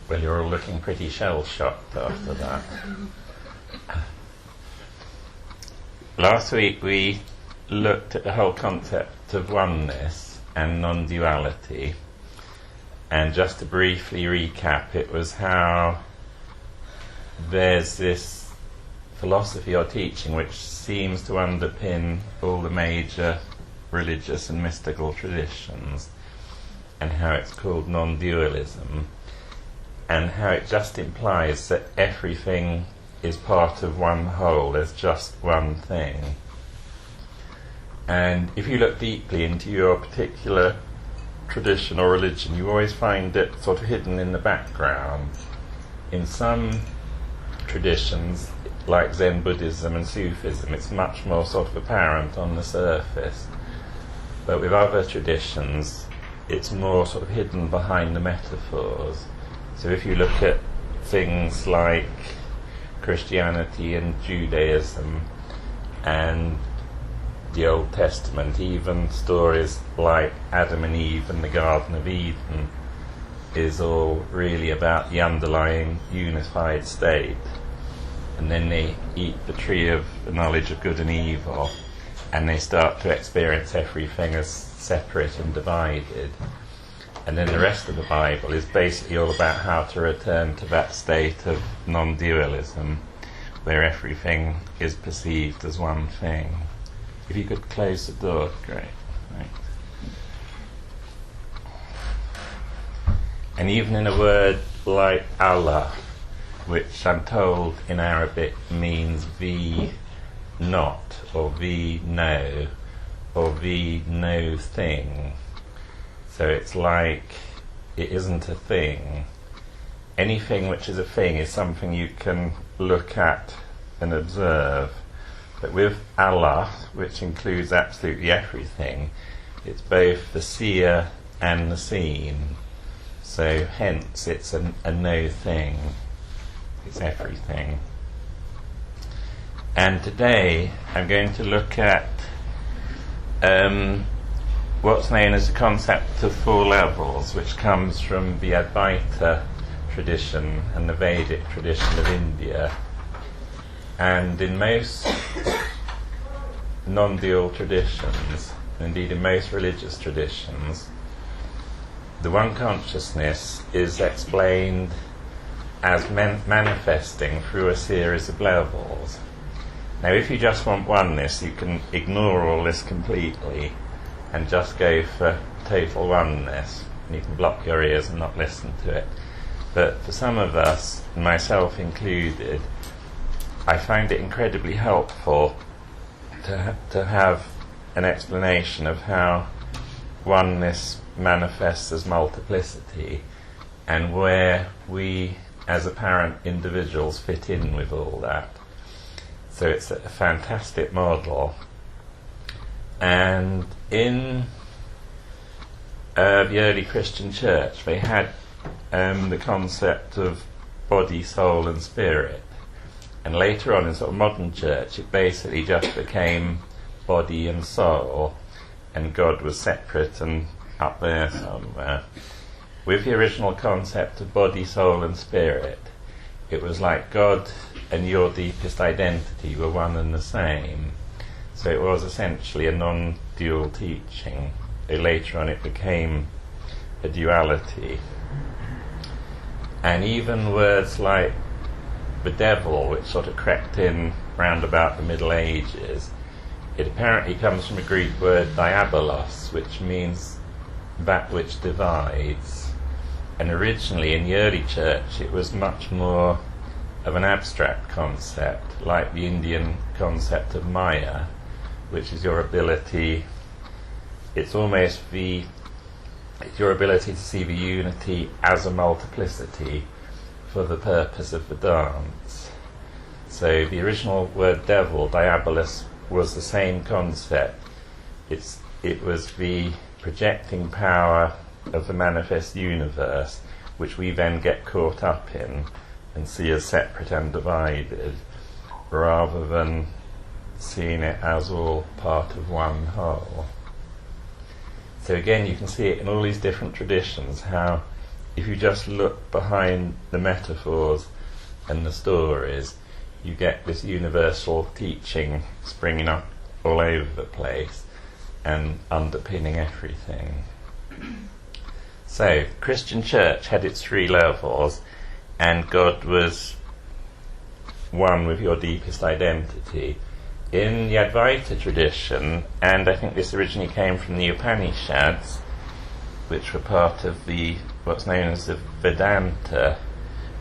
Well, you're all looking pretty shell-shocked after that. Last week we looked at the whole concept of oneness and non-duality, and just to briefly recap, it was how there's this philosophy or teaching which seems to underpin all the major religious and mystical traditions, and how it's called non-dualism, and how it just implies that everything is part of one whole, there's just one thing. And if you look deeply into your particular tradition or religion, you always find it sort of hidden in the background. In some traditions, like Zen Buddhism and Sufism, it's much more sort of apparent on the surface. But with other traditions, it's more sort of hidden behind the metaphors. So if you look at things like Christianity and Judaism and the Old Testament, even stories like Adam and Eve and the Garden of Eden, is all really about the underlying unified state. And then they eat the tree of the knowledge of good and evil, and they start to experience everything as separate and divided. And then the rest of the Bible is basically all about how to return to that state of non-dualism, where everything is perceived as one thing. If you could close the door, great. Thanks. And even in a word like Allah, which I'm told in Arabic means the not, or the no, or the no thing. So it's like it isn't a thing. Anything which is a thing is something you can look at and observe. But with Allah, which includes absolutely everything, it's both the seer and the seen. So hence it's a no thing. It's everything. And today I'm going to look at what's known as the concept of four levels, which comes from the Advaita tradition and the Vedic tradition of India. And in most non-dual traditions, indeed in most religious traditions, the one consciousness is explained as manifesting through a series of levels. Now, if you just want oneness, you can ignore all this completely and just go for total oneness. You can block your ears and not listen to it. But for some of us, myself included, I find it incredibly helpful to have an explanation of how oneness manifests as multiplicity and where we as apparent individuals fit in with all that. So it's a fantastic model. And in the early Christian church, they had the concept of body, soul and spirit. And later on in sort of modern church, it basically just became body and soul, and God was separate and up there somewhere. With the original concept of body, soul and spirit, it was like God and your deepest identity were one and the same. So it was essentially a non-dual teaching. Later on it became a duality. And even words like the devil, which sort of crept in round about the Middle Ages, it apparently comes from a Greek word diabolos, which means that which divides. And originally in the early church it was much more of an abstract concept, like the Indian concept of Maya, which is your ability, it's your ability to see the unity as a multiplicity for the purpose of the dance. So the original word devil, diabolos, was the same concept. It was the projecting power of the manifest universe, which we then get caught up in and see as separate and divided, rather than seeing it as all part of one whole. So again, you can see it in all these different traditions, how if you just look behind the metaphors and the stories, you get this universal teaching springing up all over the place and underpinning everything. So, Christian church had its 3 levels, and God was one with your deepest identity. In the Advaita tradition, and I think this originally came from the Upanishads, which were part of the what's known as the Vedanta,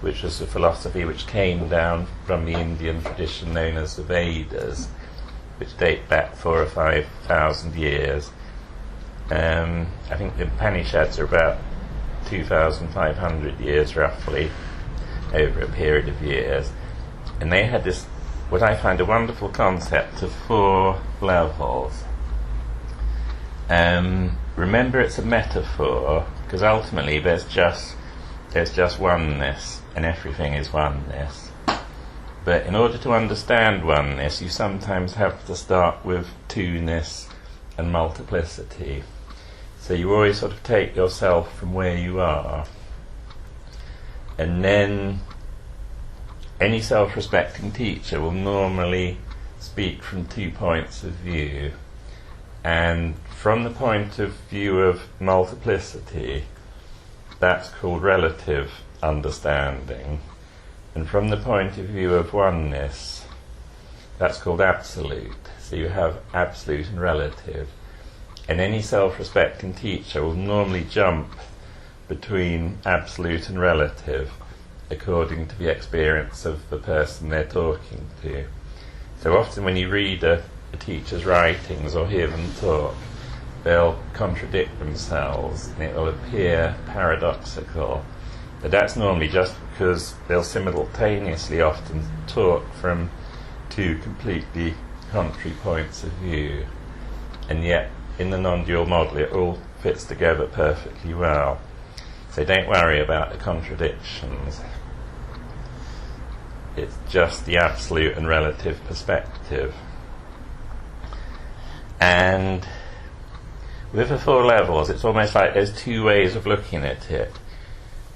which was a philosophy which came down from the Indian tradition known as the Vedas, which date back 4,000 or 5,000 years. I think the Upanishads are about 2,500 years roughly, over a period of years. And they had this, what I find a wonderful concept of 4 levels. Remember, it's a metaphor, because ultimately there's just oneness, and everything is oneness. But in order to understand oneness, you sometimes have to start with 2-ness and multiplicity. So you always sort of take yourself from where you are, and then any self-respecting teacher will normally speak from 2 points of view. And from the point of view of multiplicity, that's called relative understanding. And from the point of view of oneness, that's called absolute. So you have absolute and relative. And any self-respecting teacher will normally jump between absolute and relative according to the experience of the person they're talking to. So often when you read a teacher's writings or hear them talk, they'll contradict themselves and it will appear paradoxical. But that's normally just because they'll simultaneously often talk from 2 completely contrary points of view. And yet in the non-dual model it all fits together perfectly well. So don't worry about the contradictions. It's just the absolute and relative perspective. And with the 4 levels, it's almost like there's 2 ways of looking at it.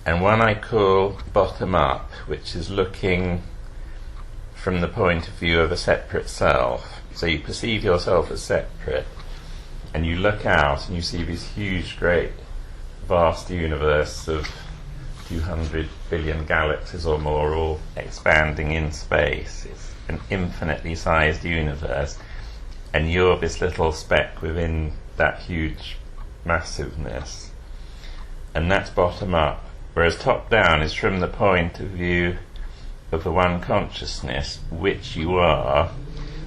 And one I call bottom up, which is looking from the point of view of a separate self. So you perceive yourself as separate, and you look out and you see this huge, great, vast universe of 200 billion galaxies or more, all expanding in space. It's an infinitely sized universe, and you're this little speck within that huge massiveness. And that's bottom up. Whereas top down is from the point of view of the one consciousness, which you are.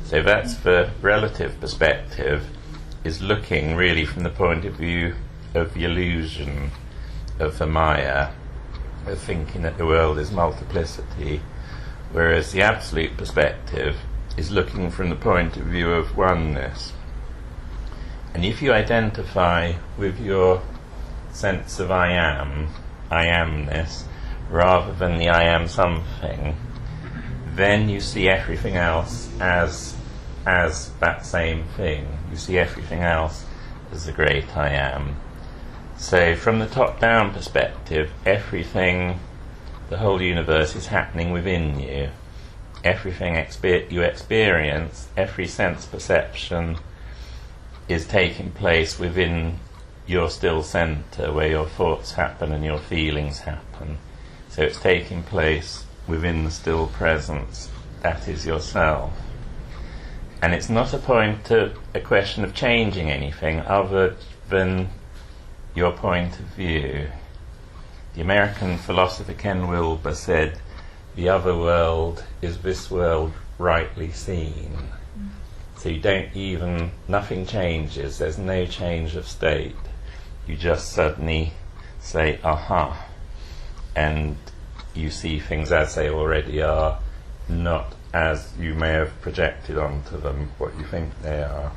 So that's the relative perspective, is looking really from the point of view of the illusion of the Maya, of thinking that the world is multiplicity, whereas the absolute perspective is looking from the point of view of oneness. And if you identify with your sense of I amness, rather than the I am something, then you see everything else as that same thing. You see everything else as the great I am. So from the top-down perspective, everything, the whole universe is happening within you. Everything you experience, every sense perception is taking place within your still centre, where your thoughts happen and your feelings happen. So it's taking place within the still presence. That is yourself. And it's not a question of changing anything other than your point of view. The American philosopher Ken Wilber said, "The other world is this world rightly seen." So nothing changes, there's no change of state. You just suddenly say, aha, and you see things as they already are, not as you may have projected onto them what you think they are.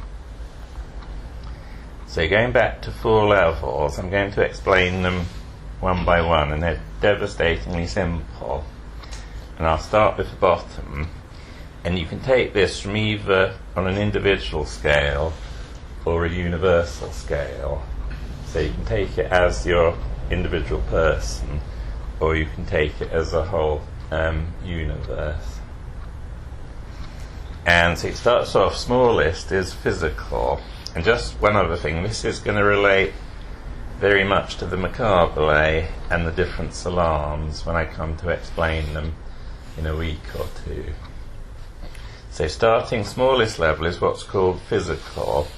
So going back to 4 levels, I'm going to explain them one by one, and they're devastatingly simple. And I'll start with the bottom, and you can take this from either on an individual scale or a universal scale. So you can take it as your individual person, or you can take it as a whole universe. And so it starts off, smallest is physical. And just one other thing, this is going to relate very much to the Macabre and the different salams when I come to explain them in a week or two. So starting smallest level is what's called physical,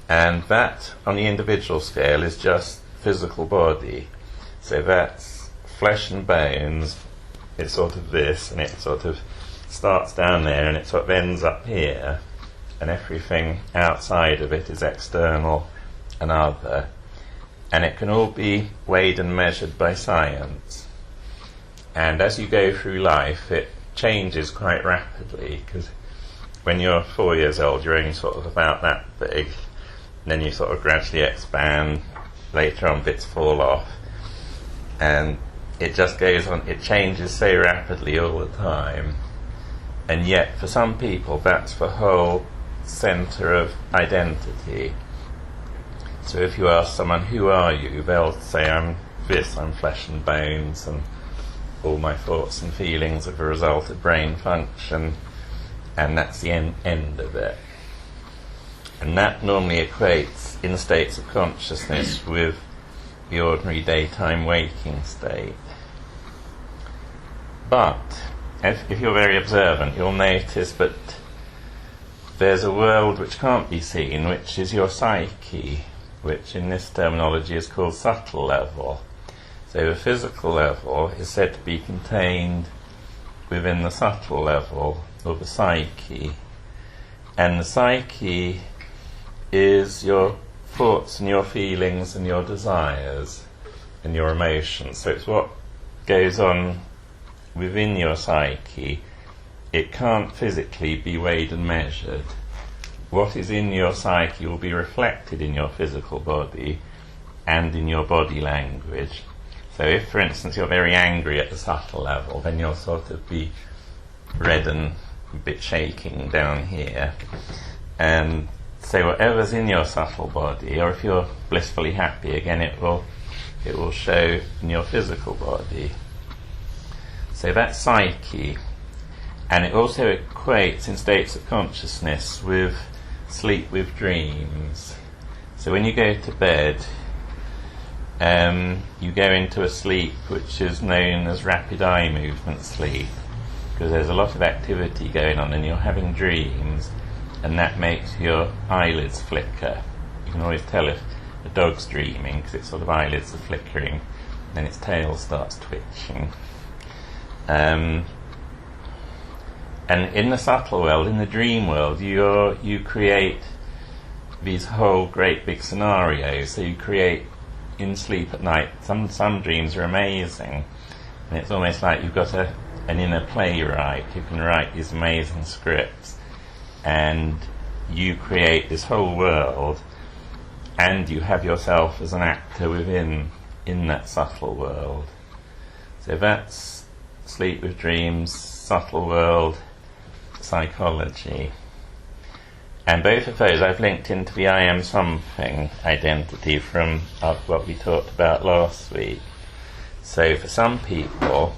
and that on the individual scale is just physical body. So that's flesh and bones. It's sort of this, and it sort of starts down there and it sort of ends up here, and everything outside of it is external and other, and it can all be weighed and measured by science. And as you go through life, it changes quite rapidly, because when you're 4 years old you're only sort of about that big, and then you sort of gradually expand, later on bits fall off, and it just goes on, it changes so rapidly all the time. And yet for some people that's the whole centre of identity. So if you ask someone, who are you, they'll say, I'm this, I'm flesh and bones, and all my thoughts and feelings are a result of brain function, and that's the end of it. And that normally equates in states of consciousness with the ordinary daytime waking state. But if you're very observant, you'll notice that there's a world which can't be seen, which is your psyche, which in this terminology is called subtle level. So the physical level is said to be contained within the subtle level, or the psyche. And the psyche is your thoughts and your feelings and your desires and your emotions. So it's what goes on within your psyche. It can't physically be weighed and measured. What is in your psyche will be reflected in your physical body and in your body language. So if, for instance, you're very angry at the subtle level, then you'll sort of be red and a bit shaking down here. And so whatever's in your subtle body, or if you're blissfully happy, again it will show in your physical body. So that's psyche. And it also equates in states of consciousness with sleep with dreams. So when you go to bed, you go into a sleep which is known as rapid eye movement sleep, because there's a lot of activity going on and you're having dreams, and that makes your eyelids flicker. You can always tell if a dog's dreaming, because its sort of eyelids are flickering, then its tail starts twitching. And in the subtle world, in the dream world, you create these whole great big scenarios. So you create in sleep at night. Some dreams are amazing, and it's almost like you've got an inner playwright who can write these amazing scripts, and you create this whole world, and you have yourself as an actor within that subtle world. So that's sleep with dreams, subtle world, psychology. And both of those I've linked into the I am something identity from what we talked about last week. So for some people,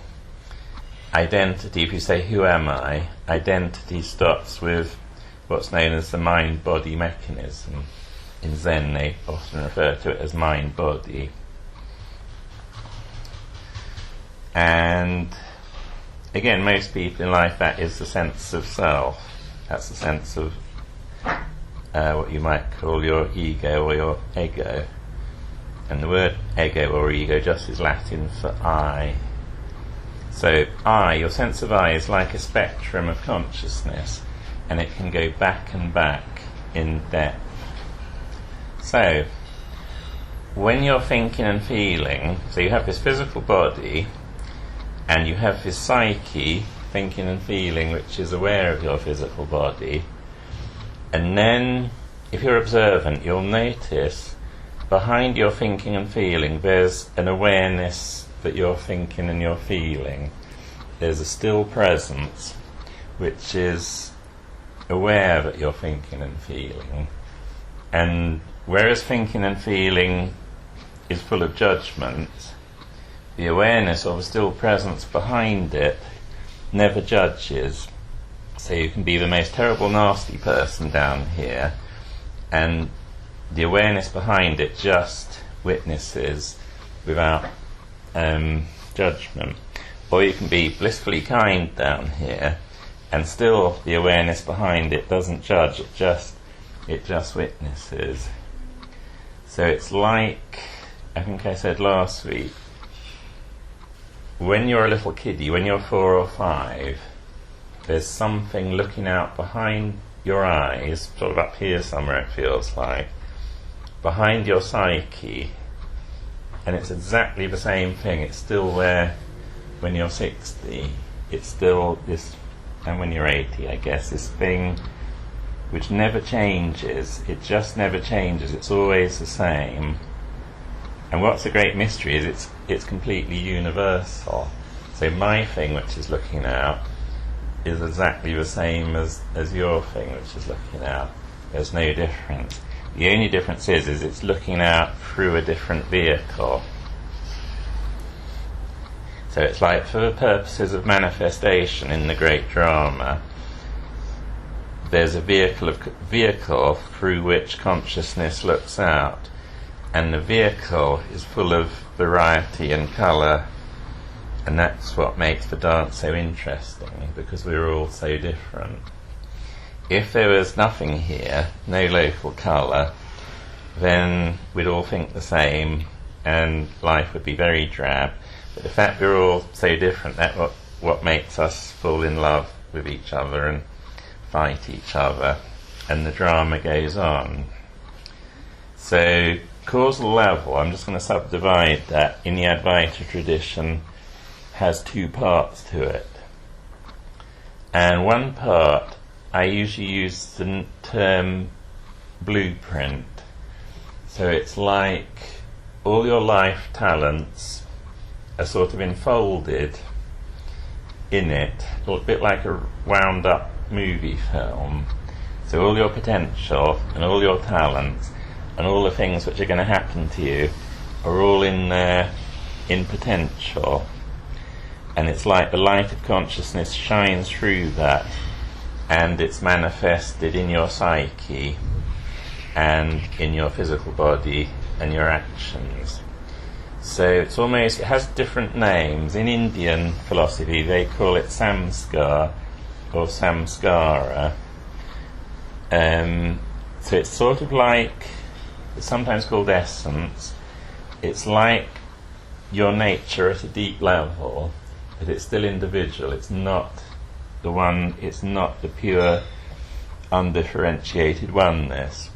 identity, if you say who am I, identity starts with what's known as the mind-body mechanism. In Zen they often refer to it as mind-body. And again, most people in life, that is the sense of self. That's the sense of what you might call your ego or your ego. And the word ego or ego just is Latin for I. So I, your sense of I, is like a spectrum of consciousness, and it can go back and back in depth. So when you're thinking and feeling, so you have this physical body, and you have this psyche, thinking and feeling, which is aware of your physical body. And then, if you're observant, you'll notice behind your thinking and feeling there's an awareness that you're thinking and you're feeling. There's a still presence which is aware that you're thinking and feeling. And whereas thinking and feeling is full of judgment, the awareness of a still presence behind it never judges. So you can be the most terrible, nasty person down here, and the awareness behind it just witnesses without judgment. Or you can be blissfully kind down here, and still the awareness behind it doesn't judge, it just witnesses. So it's like, I think I said last week, when you're a little kiddie, when you're 4 or 5, there's something looking out behind your eyes, sort of up here somewhere it feels like, behind your psyche, and it's exactly the same thing. It's still there when you're 60. It's still this, and when you're 80, I guess, this thing which never changes. It just never changes. It's always the same. And what's a great mystery is it's completely universal. So my thing, which is looking out, is exactly the same as your thing, which is looking out. There's no difference. The only difference is it's looking out through a different vehicle. So it's like, for the purposes of manifestation in the great drama, there's a vehicle through which consciousness looks out, and the vehicle is full of variety and colour, and that's what makes the dance so interesting, because we're all so different. If there was nothing here, no local colour, then we'd all think the same and life would be very drab. But the fact we're all so different, that's what makes us fall in love with each other and fight each other, and the drama goes on. So causal level, I'm just going to subdivide that, in the Advaita tradition, has 2 parts to it. And one part, I usually use the term blueprint. So it's like all your life talents are sort of enfolded in it, a little bit like a wound up movie film. So all your potential and all your talents and all the things which are going to happen to you are all in there in potential. And it's like the light of consciousness shines through that, and it's manifested in your psyche and in your physical body and your actions. So it's almost, it has different names. In Indian philosophy they call it samskar or samskara. So it's sort of like, it's sometimes called essence. It's like your nature at a deep level, but it's still individual. It's not the one, it's not the pure undifferentiated oneness.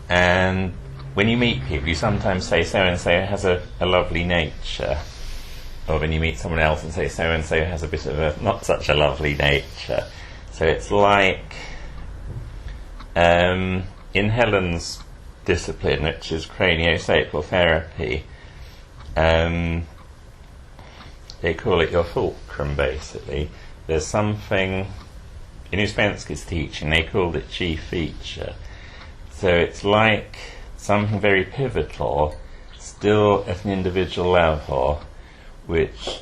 And when you meet people, you sometimes say so-and-so has a lovely nature, or when you meet someone else and say so-and-so has a bit of a not such a lovely nature. So it's like, in Helen's discipline, which is craniosacral therapy, they call it your fulcrum, basically. There's something, in Ouspensky's teaching, they called it chief feature. So it's like something very pivotal, still at an individual level, which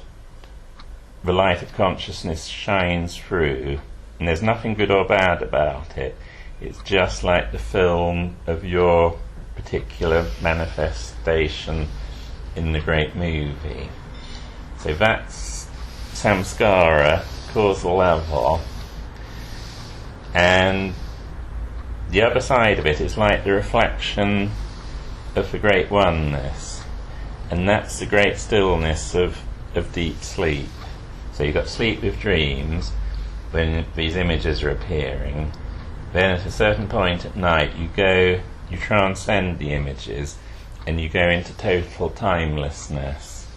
the light of consciousness shines through, and there's nothing good or bad about it. It's just like the film of your particular manifestation in the great movie. So that's samskara, causal level. And the other side of it is like the reflection of the great oneness, and that's the great stillness of deep sleep. So you've got sleep with dreams, when these images are appearing. Then at a certain point at night you transcend the images and you go into total timelessness.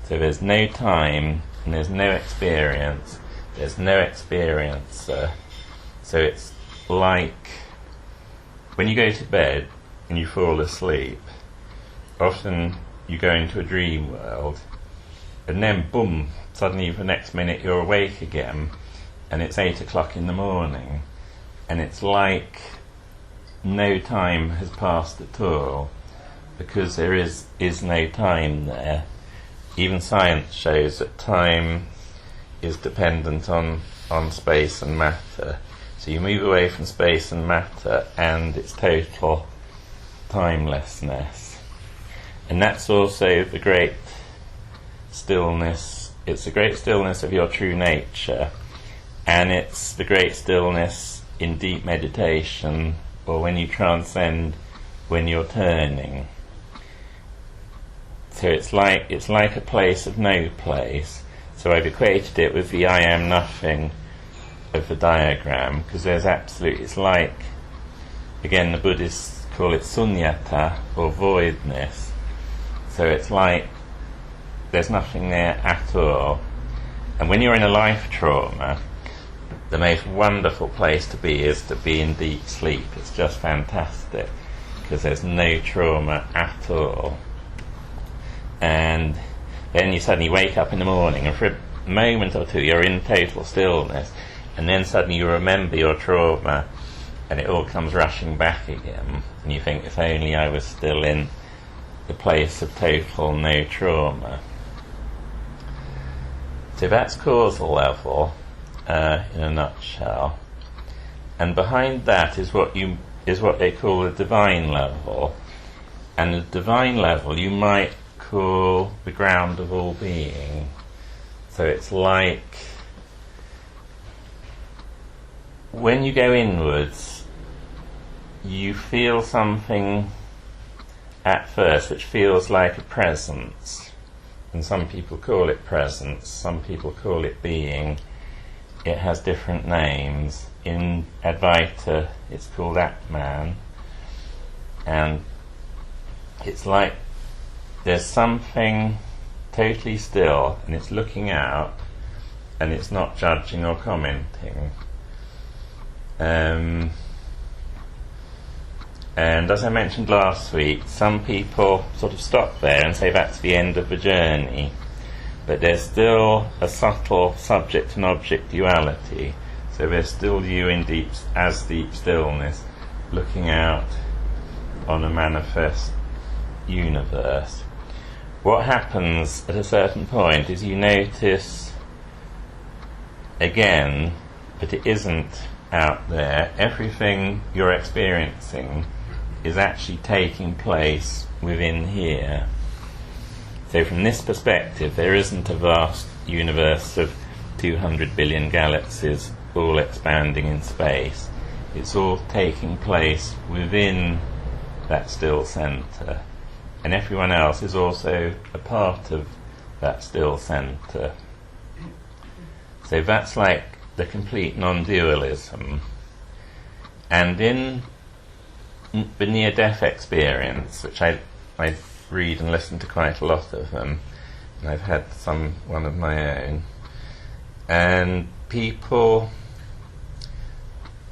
So there's no time and there's no experience, there's no experiencer. So it's like when you go to bed and you fall asleep, often you go into a dream world, and then boom, suddenly the next minute you're awake again, and it's 8 o'clock in the morning, and it's like no time has passed at all, because there is no time there. Even science shows that time is dependent on space and matter. So you move away from space and matter and it's total timelessness. And that's also the great stillness. It's the great stillness of your true nature, and it's the great stillness in deep meditation, or when you transcend, when you're turning. So it's like a place of no place. So I've equated it with the I am nothing of the diagram, because there's absolute, it's like, again, the Buddhists call it sunyata, or voidness. So it's like there's nothing there at all. And when you're in a life trauma, the most wonderful place to be is to be in deep sleep. It's just fantastic, because there's no trauma at all. And then you suddenly wake up in the morning, and for a moment or two you're in total stillness, and then suddenly you remember your trauma, and it all comes rushing back again, and you think, if only I was still in the place of total no trauma. So that's causal level in a nutshell. And behind that is what they call the divine level. And the divine level you might call the ground of all being. So it's like when you go inwards, you feel something at first which feels like a presence, and some people call it presence, some people call it being. It has different names. In Advaita it's called Atman, and it's like there's something totally still, and it's looking out, and it's not judging or commenting. And as I mentioned last week, some people sort of stop there and say that's the end of the journey, but there's still a subtle subject and object duality. So there's still you in deep stillness, looking out on a manifest universe. What happens at a certain point is you notice again that it isn't out there. Everything you're experiencing is actually taking place within here. So from this perspective, there isn't a vast universe of 200 billion galaxies all expanding in space. It's all taking place within that still centre, and everyone else is also a part of that still centre. So that's like the complete non-dualism. And in the near-death experience, which I read and listen to quite a lot of them, and I've had one of my own, and people,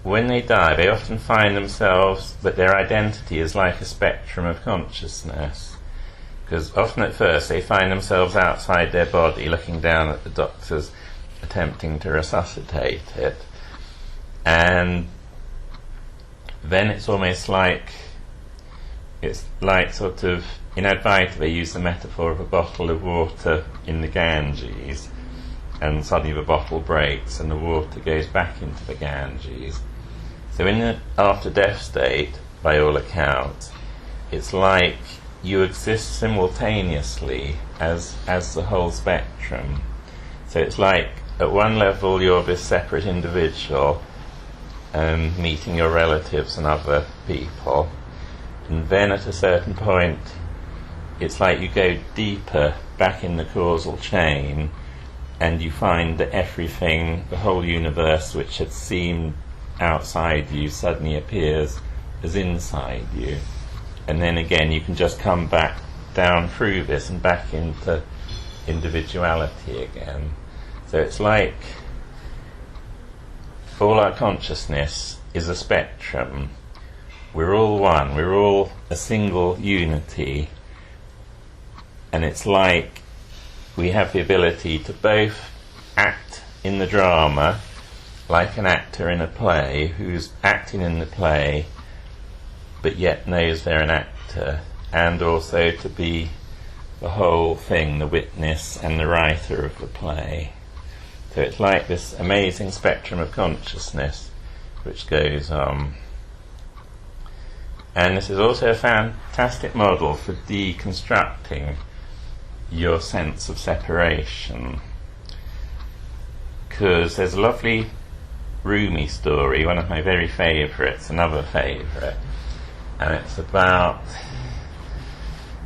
when they die, they often find themselves that their identity is like a spectrum of consciousness, because often at first they find themselves outside their body, looking down at the doctors attempting to resuscitate it, and then it's almost like sort of, in Advaita they use the metaphor of a bottle of water in the Ganges, and suddenly the bottle breaks and the water goes back into the Ganges. So in the after-death state, by all accounts, it's like you exist simultaneously as the whole spectrum. So it's like at one level you're this separate individual, meeting your relatives and other people, and then at a certain point it's like you go deeper back in the causal chain, and you find that everything, the whole universe which had seemed outside you, suddenly appears as inside you. And then again you can just come back down through this and back into individuality again. So it's like all our consciousness is a spectrum. We're all one, we're all a single unity, and it's like we have the ability to both act in the drama like an actor in a play who's acting in the play but yet knows they're an actor, and also to be the whole thing, the witness and the writer of the play. So it's like this amazing spectrum of consciousness which goes on. And this is also a fantastic model for deconstructing your sense of separation, because there's a lovely Rumi story, one of my very favourites, another favourite, and it's about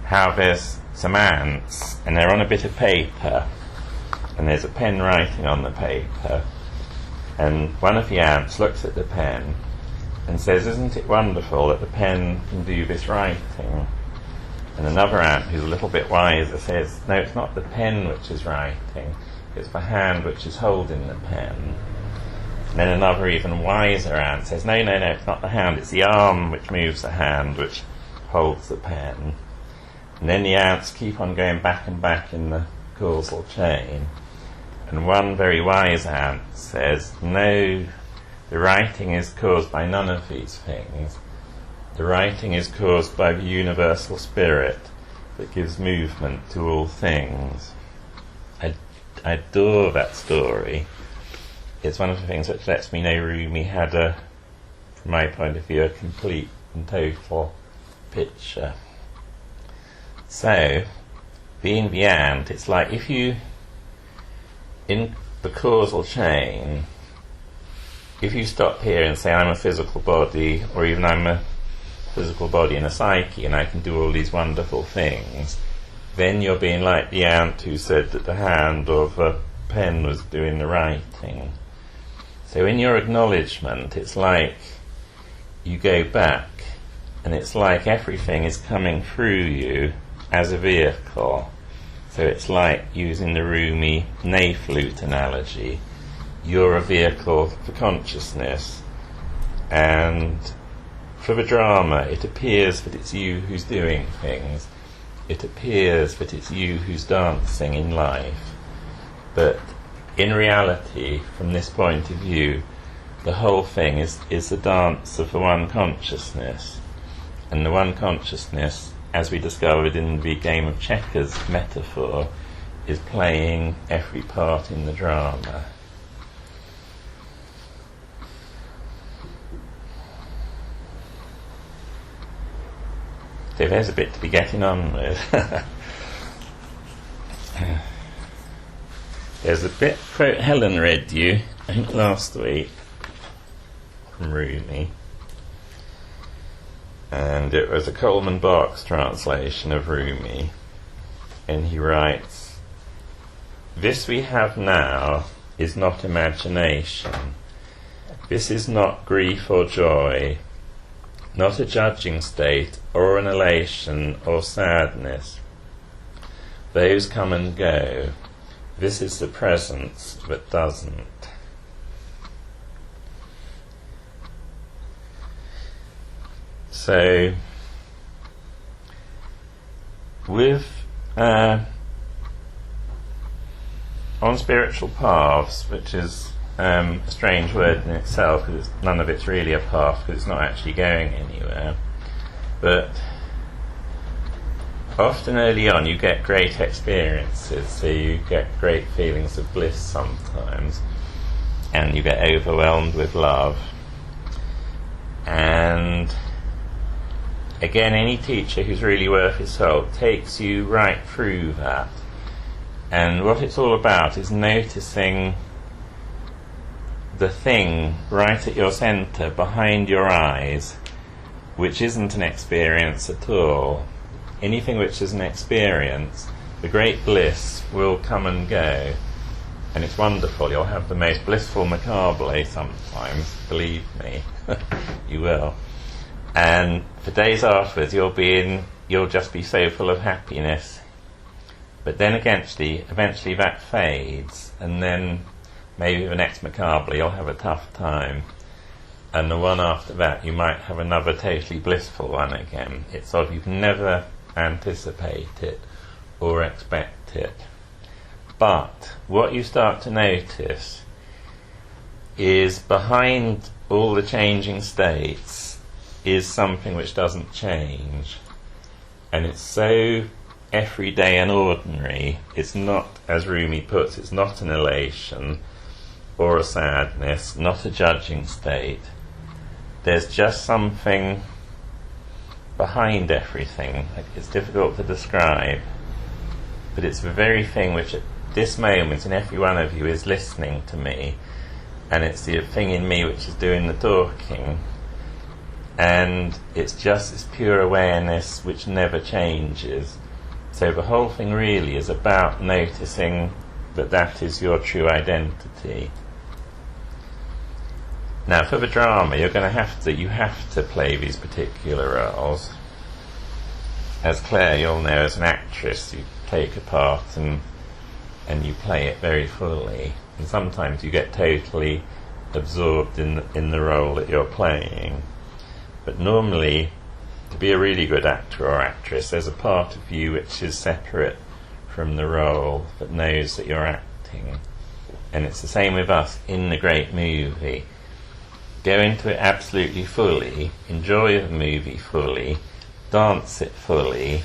how there's some ants and they're on a bit of paper and there's a pen writing on the paper, and one of the ants looks at the pen and says, "Isn't it wonderful that the pen can do this writing?" And another ant, who's a little bit wiser, says, "No, it's not the pen which is writing, it's the hand which is holding the pen." And then another even wiser ant says, no, it's not the hand, it's the arm which moves the hand which holds the pen. And then the ants keep on going back and back in the causal chain. And one very wise ant says, no, the writing is caused by none of these things. The writing is caused by the universal spirit that gives movement to all things. I adore that story. It's one of the things which lets me know Rumi had from my point of view, a complete and total picture. So, being the ant, it's like if you, in the causal chain, if you stop here and say I'm a physical body, or even I'm a physical body and a psyche and I can do all these wonderful things, then you're being like the ant who said that the hand or the pen was doing the writing. So in your acknowledgement, it's like you go back and it's like everything is coming through you as a vehicle. So it's like, using the Rumi ney flute analogy, you're a vehicle for consciousness, and for the drama it appears that it's you who's doing things, it appears that it's you who's dancing in life, but in reality, from this point of view, the whole thing is the dance of the one consciousness. And the one consciousness, as we discovered in the game of checkers metaphor, is playing every part in the drama. So there's a bit to be getting on with. There's a bit, quote Helen read you, I think last week, from Rumi, and it was a Coleman Barks translation of Rumi, and he writes, "This we have now is not imagination. This is not grief or joy, not a judging state or an elation or sadness. Those come and go. This is the presence that doesn't." So, with on spiritual paths, which is a strange word in itself, because none of it's really a path, because it's not actually going anywhere, but often early on you get great experiences, so you get great feelings of bliss sometimes, and you get overwhelmed with love. And again, any teacher who's really worth his salt takes you right through that. And what it's all about is noticing the thing right at your centre, behind your eyes, which isn't an experience at all. Anything which is an experience, the great bliss will come and go, and it's wonderful. You'll have the most blissful macabre sometimes, believe me. You will. And for days afterwards you'll just be so full of happiness. But then eventually that fades, and then maybe the next macabre you'll have a tough time, and the one after that you might have another totally blissful one again. It's sort of, you can never anticipate it or expect it. But what you start to notice is, behind all the changing states, is something which doesn't change, and it's so everyday and ordinary. It's not, as Rumi puts, it's not an elation or a sadness, not a judging state. There's just something behind everything. It's difficult to describe, but it's the very thing which at this moment in every one of you is listening to me, and it's the thing in me which is doing the talking, and it's just this pure awareness which never changes. So the whole thing really is about noticing that that is your true identity. Now, for the drama, you have to play these particular roles. As Claire, you'll know, as an actress, you take a part and you play it very fully. And sometimes you get totally absorbed in the role that you're playing. But normally, to be a really good actor or actress, there's a part of you which is separate from the role that knows that you're acting. And it's the same with us in the great movie. Go into it absolutely fully, enjoy the movie fully, dance it fully,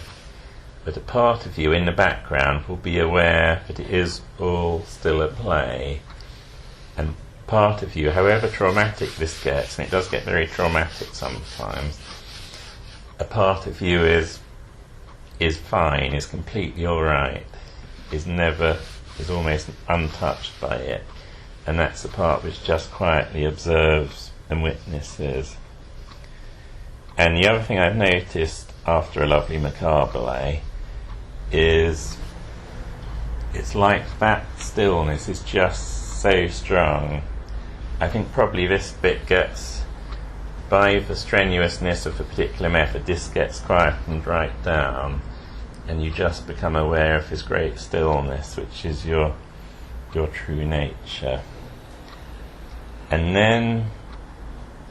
but a part of you in the background will be aware that it is all still a play. And part of you, however traumatic this gets, and it does get very traumatic sometimes, a part of you is fine, is completely alright, is almost untouched by it. And that's the part which just quietly observes and witnesses. And the other thing I've noticed after a lovely macabre is it's like that stillness is just so strong. I think probably this bit gets, by the strenuousness of a particular method, this gets quietened right down, and you just become aware of this great stillness, which is your true nature. And then,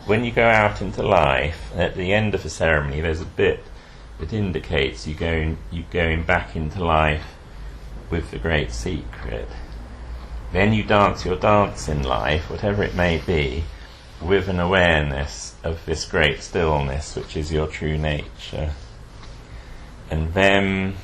when you go out into life, at the end of the ceremony, there's a bit that indicates you going back into life with the great secret. Then you dance your dance in life, whatever it may be, with an awareness of this great stillness, which is your true nature. And then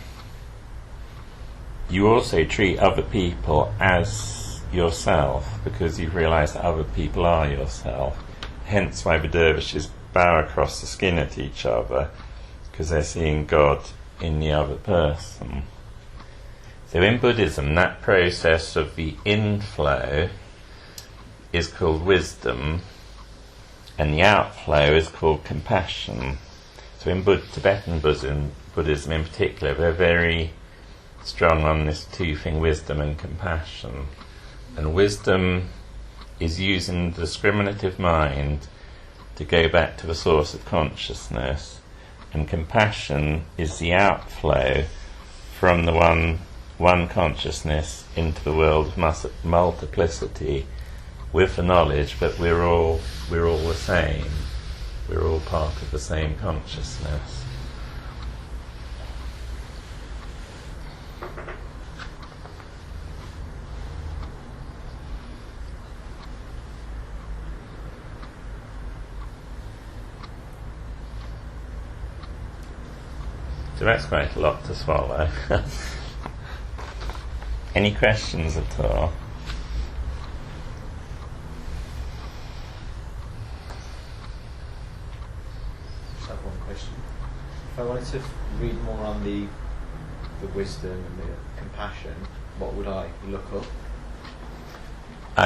you also treat other people as yourself, because you've realised that other people are yourself. Hence why the dervishes bow across the skin at each other, because they're seeing God in the other person. So in Buddhism, that process of the inflow is called wisdom, and the outflow is called compassion. So in Tibetan Buddhism in particular, they're very strong on this two-thing, wisdom and compassion. And wisdom is using the discriminative mind to go back to the source of consciousness, and compassion is the outflow from the one consciousness into the world of multiplicity, with the knowledge that we're all the same. We're all part of the same consciousness. So that's quite a lot to swallow. Any questions at all? Just have one question. If I wanted to read more on the wisdom and the compassion, what would I look up?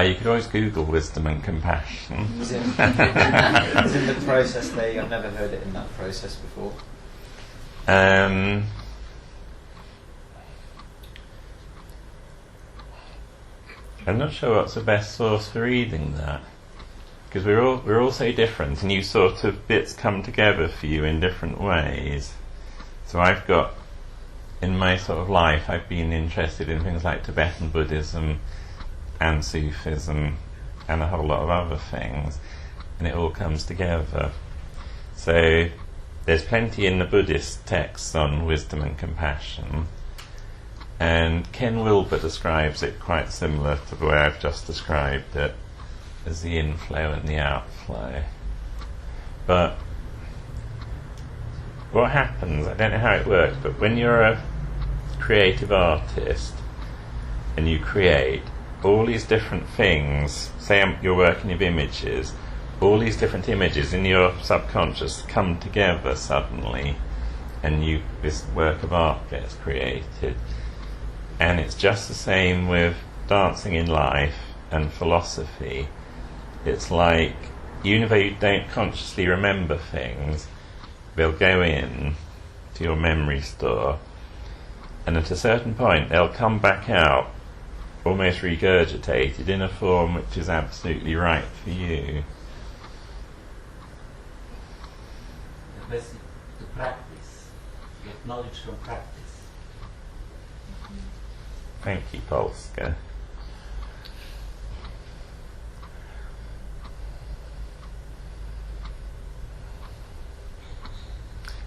You could always Google wisdom and compassion. Is in the process there? I've never heard it in that process before. I'm not sure what's the best source for reading that, because we're all so different, and you sort of bits come together for you in different ways. So I've got, in my sort of life, I've been interested in things like Tibetan Buddhism and Sufism and a whole lot of other things, and it all comes together. So there's plenty in the Buddhist texts on wisdom and compassion, and Ken Wilber describes it quite similar to the way I've just described it, as the inflow and the outflow. But what happens, I don't know how it works, but when you're a creative artist and you create all these different things, say you're working with images, all these different images in your subconscious come together suddenly, and this work of art gets created. And it's just the same with dancing in life and philosophy. It's like, even though you don't consciously remember things, they'll go in to your memory store, and at a certain point they'll come back out almost regurgitated in a form which is absolutely right for you. Basically, the practice, get knowledge from practice. Thank you, Polska.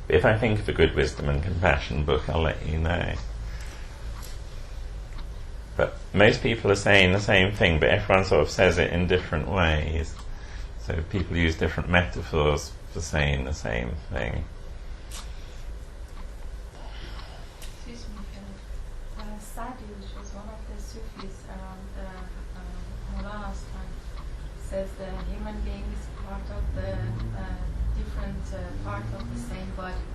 If I think of a good wisdom and compassion book, I'll let you know. But most people are saying the same thing, but everyone sort of says it in different ways. So people use different metaphors for saying the same thing. Excuse me, Sadi, which was one of the Sufis around Maulana's time, says the human being is part of the different part of the same body,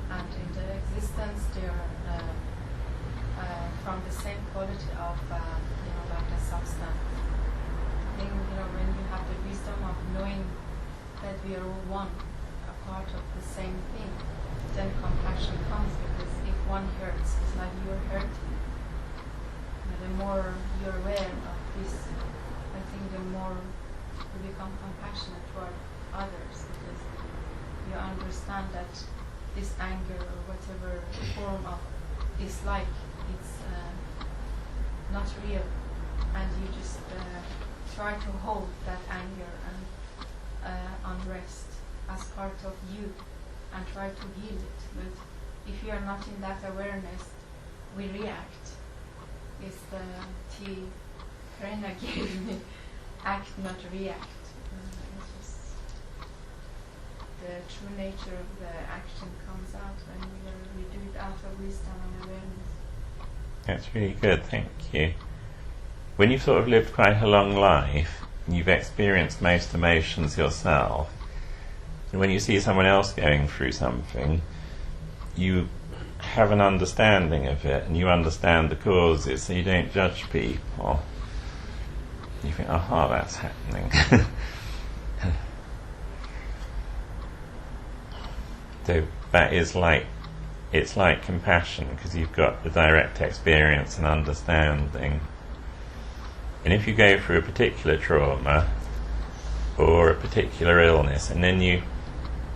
and in the existence they are from the same quality of like a substance. I think when you have the wisdom of knowing that we are all one, a part of the same thing, then compassion comes, because if one hurts, it's like you're hurting. The more you're aware of this, I think the more you become compassionate toward others, because you understand that this anger or whatever form of dislike, it's not real, and you just try to hold that anger and unrest as part of you and try to heal it. But if you are not in that awareness, we react. It's the T. Karina gave me, act, not react. It's just the true nature of the action comes out when we do it out of wisdom and awareness. That's really good, thank you. When you've sort of lived quite a long life, you've experienced most emotions yourself, and when you see someone else going through something, you have an understanding of it, and you understand the causes, so you don't judge people. You think, aha, that's happening. So that is it's like compassion, because you've got the direct experience and understanding. And if you go through a particular trauma or a particular illness, and then you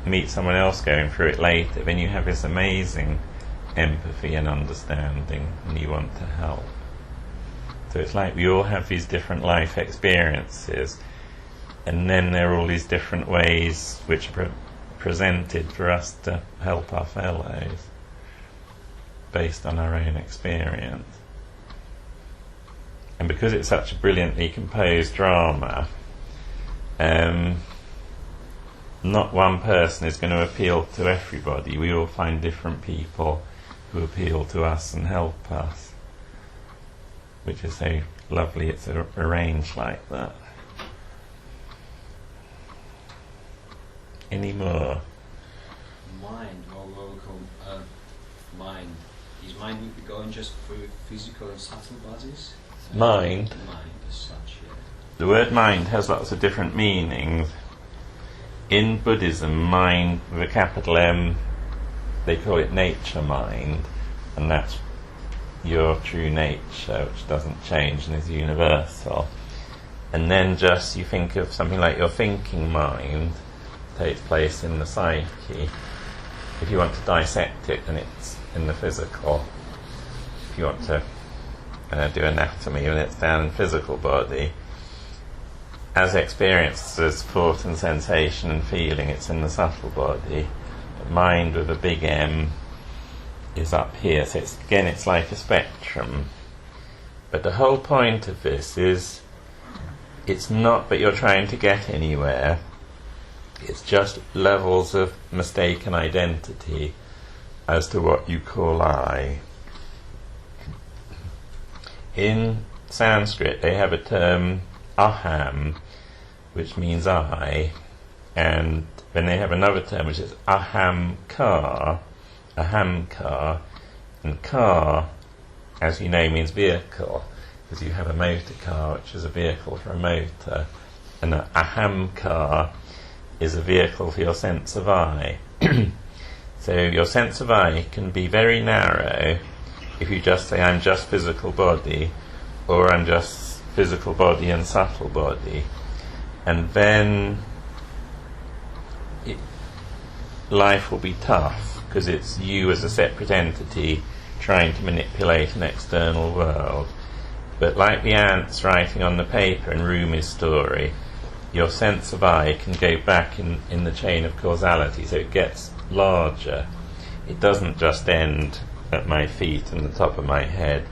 meet someone else going through it later, then you have this amazing empathy and understanding, and you want to help. So it's like we all have these different life experiences, and then there are all these different ways which are presented for us to help our fellows based on our own experience. And because it's such a brilliantly composed drama, not one person is going to appeal to everybody. We all find different people who appeal to us and help us, which is so lovely it's arranged like that. Any more? Mind, mind. Is mind going just through physical and subtle bodies? Mind? Mind as such, yeah. The word mind has lots of different meanings. In Buddhism, mind with a capital M, they call it nature mind, and that's your true nature, which doesn't change and is universal. And then just you think of something like your thinking mind takes place in the psyche. If you want to dissect it, then it's in the physical. If you want to do anatomy, then it's down in the physical body. As experienced as thought and sensation and feeling, it's in the subtle body. But mind with a big M is up here. So it's like a spectrum. But the whole point of this is, it's not that you're trying to get anywhere. It's just levels of mistaken identity as to what you call I. In Sanskrit, they have a term aham, which means I, and then they have another term which is ahamkar, and car, as you know, means vehicle, because you have a motor car, which is a vehicle for a motor, and an ahamkar is a vehicle for your sense of I. So your sense of I can be very narrow if you just say, I'm just physical body, or I'm just physical body and subtle body. And then life will be tough, because it's you as a separate entity trying to manipulate an external world. But like the ants writing on the paper in Rumi's story, your sense of I can go back in the chain of causality, so it gets larger. It doesn't just end at my feet and the top of my head.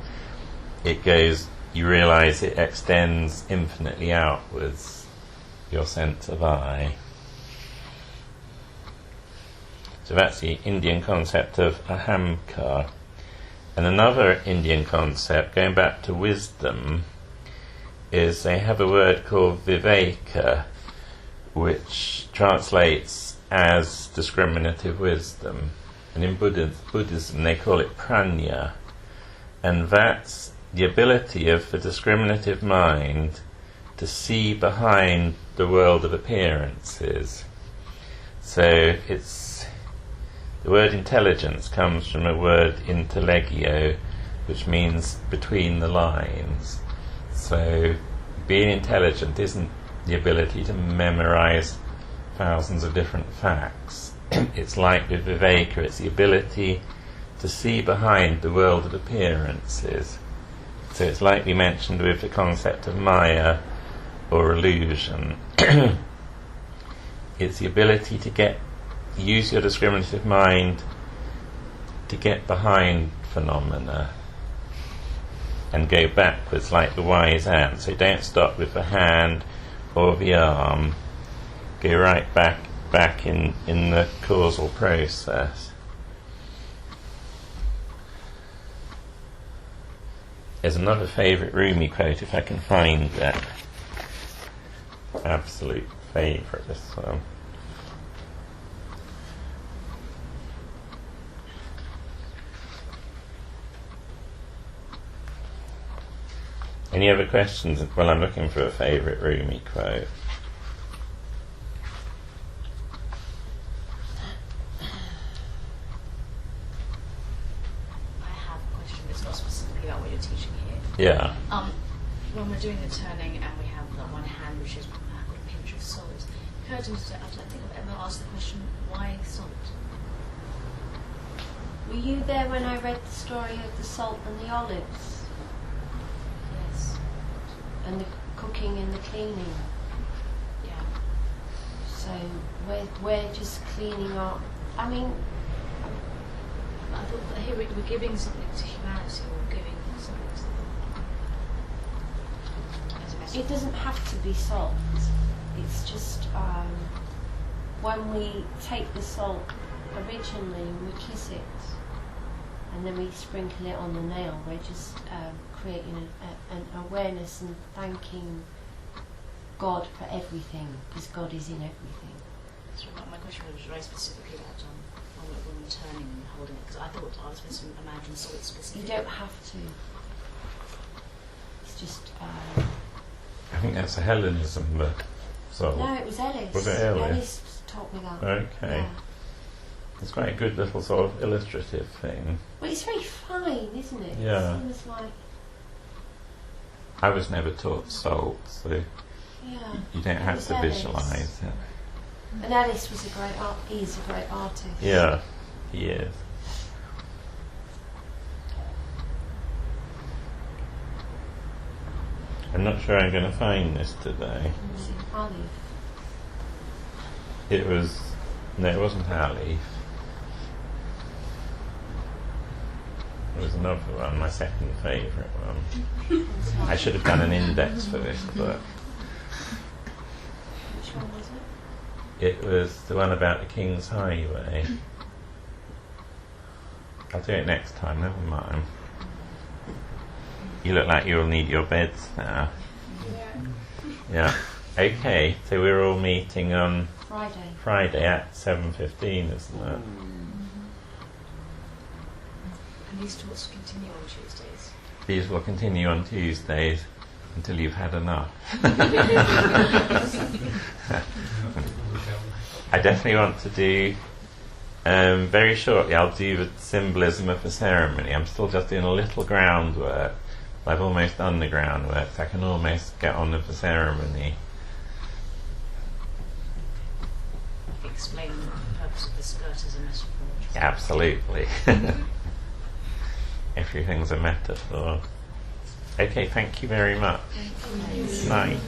It goes, you realise it extends infinitely outwards, your sense of I. So that's the Indian concept of ahamkar. And another Indian concept, going back to wisdom, is they have a word called viveka, which translates as discriminative wisdom. And in Buddhism they call it prajna. And that's the ability of the discriminative mind to see behind the world of appearances. So it's the word intelligence comes from a word intellegio, which means between the lines. So being intelligent isn't the ability to memorize thousands of different facts. It's like with viveka, it's the ability to see behind the world of appearances. So it's like we mentioned with the concept of maya or illusion. It's the ability to use your discriminative mind to get behind phenomena and go backwards like the wise ant. So don't stop with the hand or the arm. Go right back in the causal process. There's another favourite Rumi quote, if I can find that. Absolute favourite, this one. Any other questions while I'm looking for a favourite Rumi quote? I have a question. It's not specifically about what you're teaching here. Yeah. When we're doing the turning and we have that one hand which is got a pinch of salt, it occurred to me that I don't think I've ever asked the question, why salt? Were you there when I read the story of the salt and the olives? Yes. And the cooking and the cleaning? Yeah. So we're just cleaning up. I mean, I thought that here we're giving something to humanity, or giving something to the as a message. it doesn't have to be salt. It's just when we take the salt originally and we kiss it and then we sprinkle it on the nail, we're just creating an awareness and thanking God for everything, because God is in everything. So my question was very specifically about when we're turning and holding it, because I thought I was supposed to imagine salt You specifically. don't have to. It's just... I think that's a Hellenism, but so. no, it was Ellis. Was it Ellis? Ellis taught me that. Okay. Yeah. It's quite a good little sort of illustrative thing. Well, it's very fine, isn't it? Yeah. It seems like... I was never taught salt, so Yeah. you don't It have was to Ellis. visualise it. And Ellis was he's a great artist. Yeah, he is. I'm not sure I'm going to find this today. Was it Olive? It was... No, it wasn't Ali. It was another one, my second favourite one. I should have done an index for this book. Which one was it? It was the one about the King's Highway. I'll do it next time, never mind. You look like you'll need your beds now. Yeah. Okay, so we're all meeting on Friday at 7:15, isn't it? And these talks continue on Tuesdays. These will continue on Tuesdays until you've had enough. I definitely want to do, very shortly, I'll do the symbolism of the ceremony. I'm still just doing a little groundwork. I've almost done the groundwork, so I can almost get on with the ceremony. Explain the purpose of the skirt as a metaphor. Absolutely. Everything's a metaphor. Okay, thank you very much. Night.